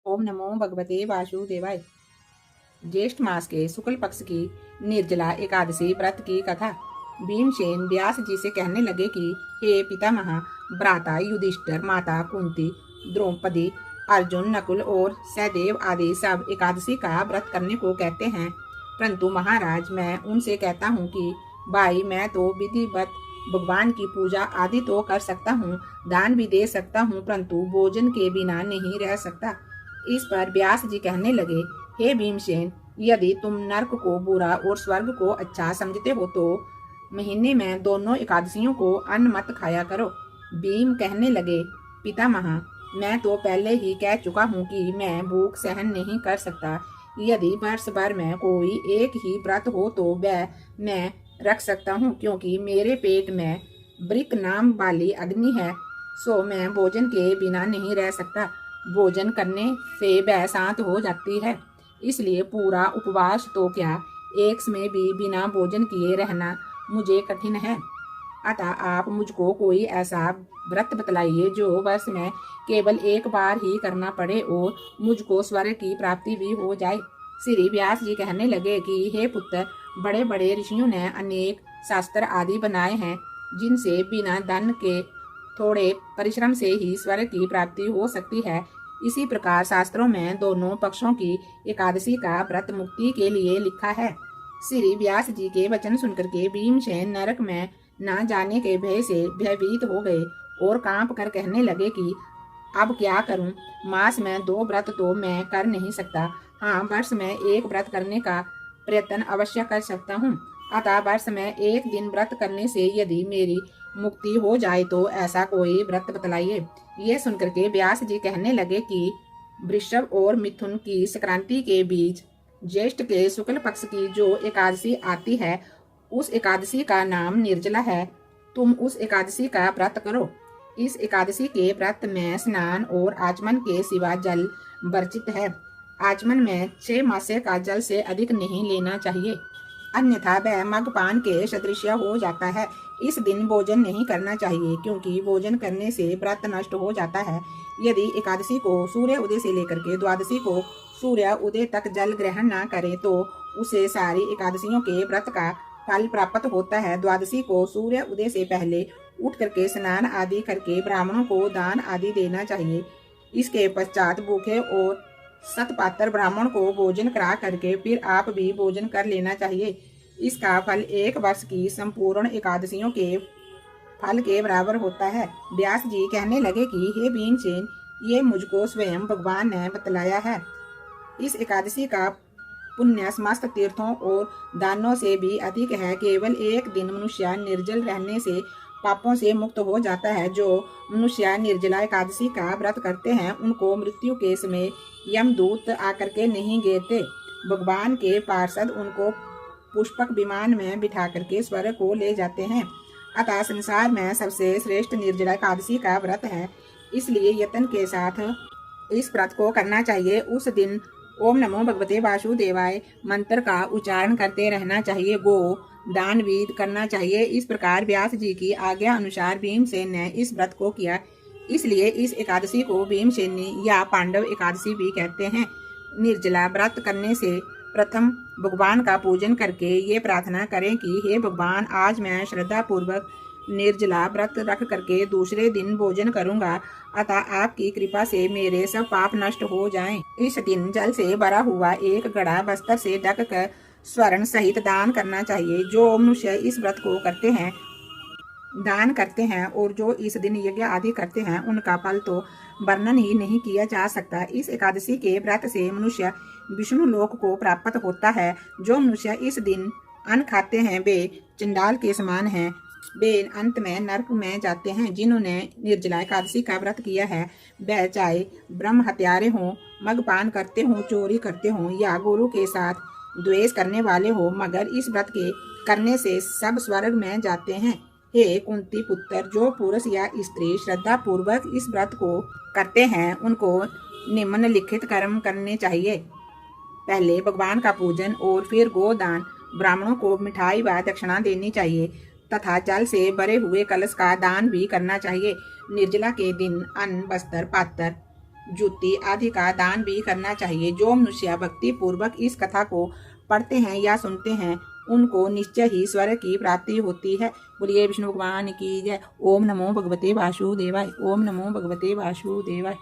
ओम नमो भगवते वासुदेवाय। ज्येष्ठ मास के शुक्ल पक्ष की निर्जला एकादशी व्रत की कथा। भीमसेन व्यास जी से कहने लगे कि हे पितामह, भ्राता युधिष्ठिर, माता कुंती, द्रौपदी, अर्जुन, नकुल और सहदेव आदि सब एकादशी का व्रत करने को कहते हैं, परंतु महाराज मैं उनसे कहता हूँ कि भाई, मैं तो विधिवत भगवान की पूजा आदि तो कर सकता हूँ, दान भी दे सकता हूँ, परंतु भोजन के बिना नहीं रह सकता। इस पर व्यास जी कहने लगे, हे भीमसेन, यदि तुम नरक को बुरा और स्वर्ग को अच्छा समझते हो तो महीने में दोनों एकादशियों को अन्न मत खाया करो। भीम कहने लगे, पितामह, मैं तो पहले ही कह चुका हूँ कि मैं भूख सहन नहीं कर सकता। यदि वर्ष भर में कोई एक ही व्रत हो तो वह मैं रख सकता हूँ, क्योंकि मेरे पेट में वृक नाम वाली अग्नि है, सो मैं भोजन के बिना नहीं रह सकता। भोजन करने से वह शांत हो जाती है, इसलिए पूरा उपवास तो क्या, एक समय भी बिना भोजन किए रहना मुझे कठिन है। अतः आप मुझको कोई ऐसा व्रत बतलाइए जो वर्ष में केवल एक बार ही करना पड़े और मुझको स्वर्ग की प्राप्ति भी हो जाए। श्री व्यास जी कहने लगे कि हे पुत्र, बड़े बड़े ऋषियों ने अनेक शास्त्र आदि बनाए हैं, जिनसे बिना धन के थोड़े परिश्रम से ही स्वर्ग की प्राप्ति हो सकती है। इसी प्रकार शास्त्रों में दोनों पक्षों की एकादशी का व्रत मुक्ति के लिए लिखा है। श्री व्यास जी के वचन सुनकर के भीमसेन नरक में न जाने के भय से भयभीत हो गए और कांप कर कहने लगे कि अब क्या करूं? मास में 2 व्रत तो मैं कर नहीं सकता, हाँ वर्ष में एक व्रत करने का प्रयत्न अवश्य कर सकता हूँ। अतः वर्ष में एक दिन व्रत करने से यदि मेरी मुक्ति हो जाए तो ऐसा कोई व्रत बतलाइए। ये सुनकर के व्यास जी कहने लगे कि वृषभ और मिथुन की संक्रांति के बीच ज्येष्ठ के शुक्ल पक्ष की जो एकादशी आती है, उस एकादशी का नाम निर्जला है। तुम उस एकादशी का व्रत करो। इस एकादशी के व्रत में स्नान और आचमन के सिवा जल वर्जित है। आचमन में 6 मासे का जल से अधिक नहीं लेना चाहिए, अन्यथा वह मद्यपान के सदृश हो जाता है। इस दिन भोजन नहीं करना चाहिए, क्योंकि भोजन करने से व्रत नष्ट हो जाता है। यदि एकादशी को सूर्य उदय से लेकर के द्वादशी को सूर्य उदय तक जल ग्रहण न करे तो उसे सारी एकादशियों के व्रत का फल प्राप्त होता है। द्वादशी को सूर्य उदय से पहले उठ करके स्नान आदि करके ब्राह्मणों को दान आदि देना चाहिए। इसके पश्चात भूखे और सतपात्र ब्राह्मण को भोजन करा करके फिर आप भी भोजन कर लेना चाहिए। इसका फल 1 वर्ष की संपूर्ण एकादशियों के फल के बराबर होता है। व्यास जी कहने लगे कि हे भीमसेन, ये मुझको स्वयं भगवान ने बतलाया है। इस एकादशी का पुण्य समस्त तीर्थों और दानों से भी अधिक है। केवल एक दिन मनुष्य निर्जल रहने से पापों से मुक्त हो जाता है। जो मनुष्य निर्जला एकादशी का व्रत करते हैं, उनको मृत्यु के समय यमदूत आकर के नहीं घेरते। भगवान के पार्षद उनको पुष्पक विमान में बिठा करके स्वर्ग को ले जाते हैं। अतः संसार में सबसे श्रेष्ठ निर्जला एकादशी का व्रत है, इसलिए यत्न के साथ इस व्रत को करना चाहिए। उस दिन ओम नमो भगवते वासुदेवाय मंत्र का उच्चारण करते रहना चाहिए। गो दान भी करना चाहिए। इस प्रकार व्यास जी की आज्ञा अनुसार भीमसेन ने इस व्रत को किया। इसलिए इस एकादशी को भीमसेनी या पांडव एकादशी भी कहते हैं। निर्जला व्रत करने से प्रथम भगवान का पूजन करके ये प्रार्थना करें कि हे भगवान, आज मैं श्रद्धा पूर्वक निर्जला व्रत रख करके दूसरे दिन भोजन करूंगा, अतः आपकी कृपा से मेरे सब पाप नष्ट हो जाएं। इस दिन जल से भरा हुआ एक घड़ा वस्त्र से ढक कर स्वर्ण सहित दान करना चाहिए। जो मनुष्य इस व्रत को करते हैं, दान करते हैं और जो इस दिन यज्ञ आदि करते हैं, उनका फल तो वर्णन ही नहीं किया जा सकता। इस एकादशी के व्रत से मनुष्य विष्णु लोक को प्राप्त होता है। जो मनुष्य इस दिन अन्न खाते हैं वे चंडाल के समान हैं, वे अंत में नरक में जाते हैं। जिन्होंने निर्जला एकादशी का व्रत किया है, वह चाहे ब्रह्म हत्यारे हों, मद्यपान करते हों, चोरी करते हों या गुरु के साथ द्वेष करने वाले हों, मगर इस व्रत के करने से सब स्वर्ग में जाते हैं। हे कुंती पुत्र, जो पुरुष या स्त्री श्रद्धा पूर्वक इस व्रत को करते हैं, उनको निम्नलिखित कर्म करने चाहिए। पहले भगवान का पूजन और फिर गोदान, ब्राह्मणों को मिठाई व दक्षिणा देनी चाहिए तथा जल से भरे हुए कलश का दान भी करना चाहिए। निर्जला के दिन अन्न, वस्त्र, पात्र जूती आदि का दान भी करना चाहिए। जो मनुष्य भक्ति पूर्वक इस कथा को पढ़ते हैं या सुनते हैं उनको निश्चय ही स्वर्ग की प्राप्ति होती है। बोलिए विष्णु भगवान की जय। ओम नमो भगवते वासुदेवाय। ओम नमो भगवते वासुदेवाय।